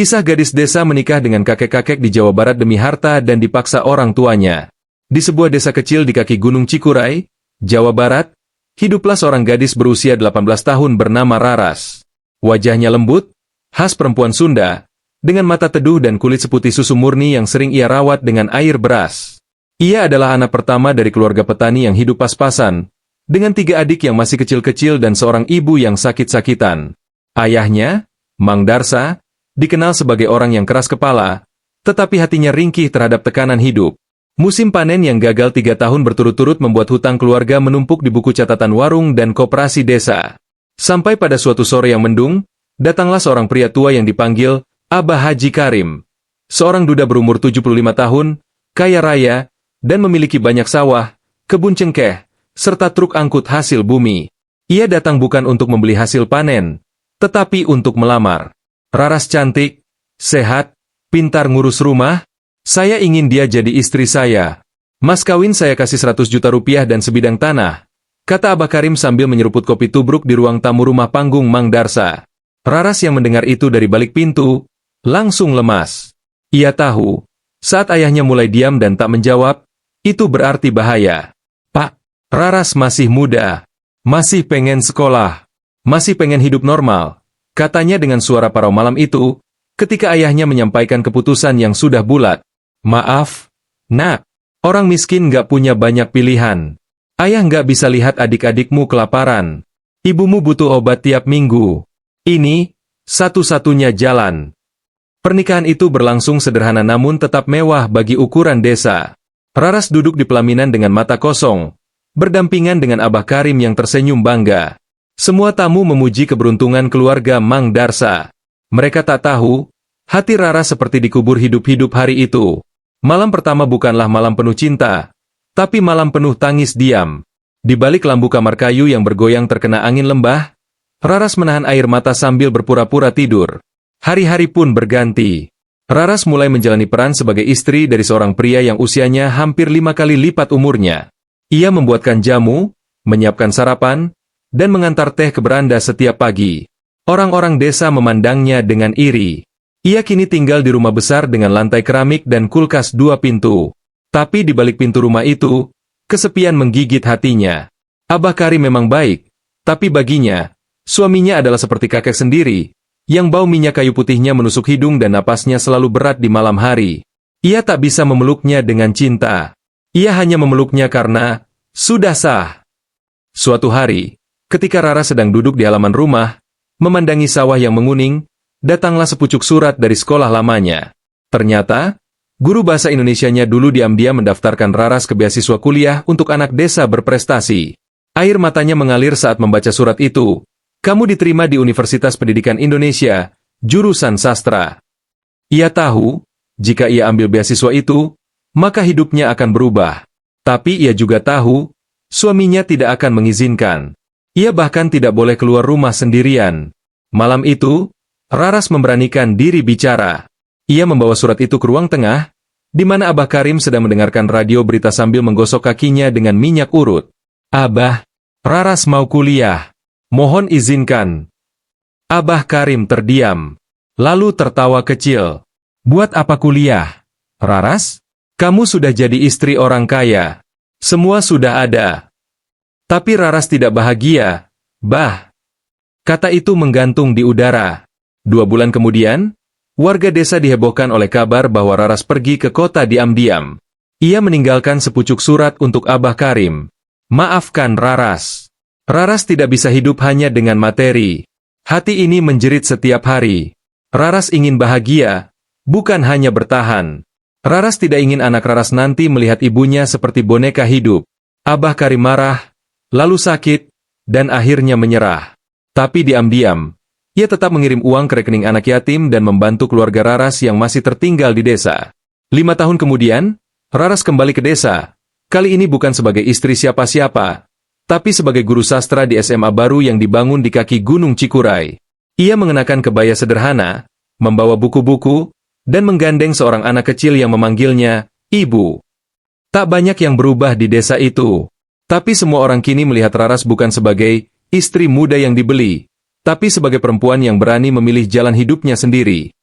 Kisah gadis desa menikah dengan kakek-kakek di Jawa Barat demi harta dan dipaksa orang tuanya. Di sebuah desa kecil di kaki Gunung Cikuray, Jawa Barat, hiduplah seorang gadis berusia 18 tahun bernama Raras. Wajahnya lembut, khas perempuan Sunda, dengan mata teduh dan kulit seputih susu murni yang sering ia rawat dengan air beras. Ia adalah anak pertama dari keluarga petani yang hidup pas-pasan, dengan 3 adik yang masih kecil-kecil dan seorang ibu yang sakit-sakitan. Ayahnya, Mang Darsa, dikenal sebagai orang yang keras kepala, tetapi hatinya ringkih terhadap tekanan hidup. Musim panen yang gagal 3 tahun berturut-turut membuat hutang keluarga menumpuk di buku catatan warung dan koperasi desa. Sampai pada suatu sore yang mendung, datanglah seorang pria tua yang dipanggil Abah Haji Karim. Seorang duda berumur 75 tahun, kaya raya, dan memiliki banyak sawah, kebun cengkeh, serta truk angkut hasil bumi. Ia datang bukan untuk membeli hasil panen, tetapi untuk melamar. Raras cantik, sehat, pintar ngurus rumah. Saya ingin dia jadi istri saya. Mas kawin saya kasih 100 juta rupiah dan sebidang tanah, kata Abah Karim sambil menyeruput kopi tubruk di ruang tamu rumah panggung Mang Darsa. Raras yang mendengar itu dari balik pintu, langsung lemas. Ia tahu, saat ayahnya mulai diam dan tak menjawab, itu berarti bahaya. Pak, Raras masih muda, masih pengen sekolah, masih pengen hidup normal, katanya dengan suara parau malam itu, ketika ayahnya menyampaikan keputusan yang sudah bulat. Maaf, nak, orang miskin gak punya banyak pilihan. Ayah gak bisa lihat adik-adikmu kelaparan. Ibumu butuh obat tiap minggu. Ini, satu-satunya jalan. Pernikahan itu berlangsung sederhana namun tetap mewah bagi ukuran desa. Raras duduk di pelaminan dengan mata kosong, berdampingan dengan Abah Karim yang tersenyum bangga. Semua tamu memuji keberuntungan keluarga Mang Darsa. Mereka tak tahu, hati Raras seperti dikubur hidup-hidup hari itu. Malam pertama bukanlah malam penuh cinta, tapi malam penuh tangis diam. Di balik lampu kamar kayu yang bergoyang terkena angin lembah, Raras menahan air mata sambil berpura-pura tidur. Hari-hari pun berganti. Raras mulai menjalani peran sebagai istri dari seorang pria yang usianya hampir 5 kali lipat umurnya. Ia membuatkan jamu, menyiapkan sarapan, dan mengantar teh ke beranda setiap pagi. Orang-orang desa memandangnya dengan iri. Ia kini tinggal di rumah besar dengan lantai keramik dan kulkas 2 pintu. Tapi di balik pintu rumah itu, kesepian menggigit hatinya. Abah Karim memang baik, tapi baginya, suaminya adalah seperti kakek sendiri, yang bau minyak kayu putihnya menusuk hidung dan napasnya selalu berat di malam hari. Ia tak bisa memeluknya dengan cinta. Ia hanya memeluknya karena sudah sah. Suatu hari, ketika Rara sedang duduk di halaman rumah, memandangi sawah yang menguning, datanglah sepucuk surat dari sekolah lamanya. Ternyata, guru bahasa Indonesianya dulu diam-diam mendaftarkan Raras ke beasiswa kuliah untuk anak desa berprestasi. Air matanya mengalir saat membaca surat itu. Kamu diterima di Universitas Pendidikan Indonesia, jurusan sastra. Ia tahu, jika ia ambil beasiswa itu, maka hidupnya akan berubah. Tapi ia juga tahu, suaminya tidak akan mengizinkan. Ia bahkan tidak boleh keluar rumah sendirian. Malam itu, Raras memberanikan diri bicara. Ia membawa surat itu ke ruang tengah, di mana Abah Karim sedang mendengarkan radio berita sambil menggosok kakinya dengan minyak urut. Abah, Raras mau kuliah. Mohon izinkan. Abah Karim terdiam, lalu tertawa kecil. Buat apa kuliah? Raras, kamu sudah jadi istri orang kaya. Semua sudah ada. Tapi Raras tidak bahagia, Bah. Kata itu menggantung di udara. 2 bulan kemudian, warga desa dihebohkan oleh kabar bahwa Raras pergi ke kota diam-diam. Ia meninggalkan sepucuk surat untuk Abah Karim. Maafkan Raras. Raras tidak bisa hidup hanya dengan materi. Hati ini menjerit setiap hari. Raras ingin bahagia, bukan hanya bertahan. Raras tidak ingin anak Raras nanti melihat ibunya seperti boneka hidup. Abah Karim marah, lalu sakit, dan akhirnya menyerah. Tapi diam-diam, ia tetap mengirim uang ke rekening anak yatim dan membantu keluarga Raras yang masih tertinggal di desa. 5 tahun kemudian, Raras kembali ke desa. Kali ini bukan sebagai istri siapa-siapa, tapi sebagai guru sastra di SMA baru yang dibangun di kaki Gunung Cikuray. Ia mengenakan kebaya sederhana, membawa buku-buku, dan menggandeng seorang anak kecil yang memanggilnya Ibu. Tak banyak yang berubah di desa itu. Tapi semua orang kini melihat Raras bukan sebagai istri muda yang dibeli, tapi sebagai perempuan yang berani memilih jalan hidupnya sendiri.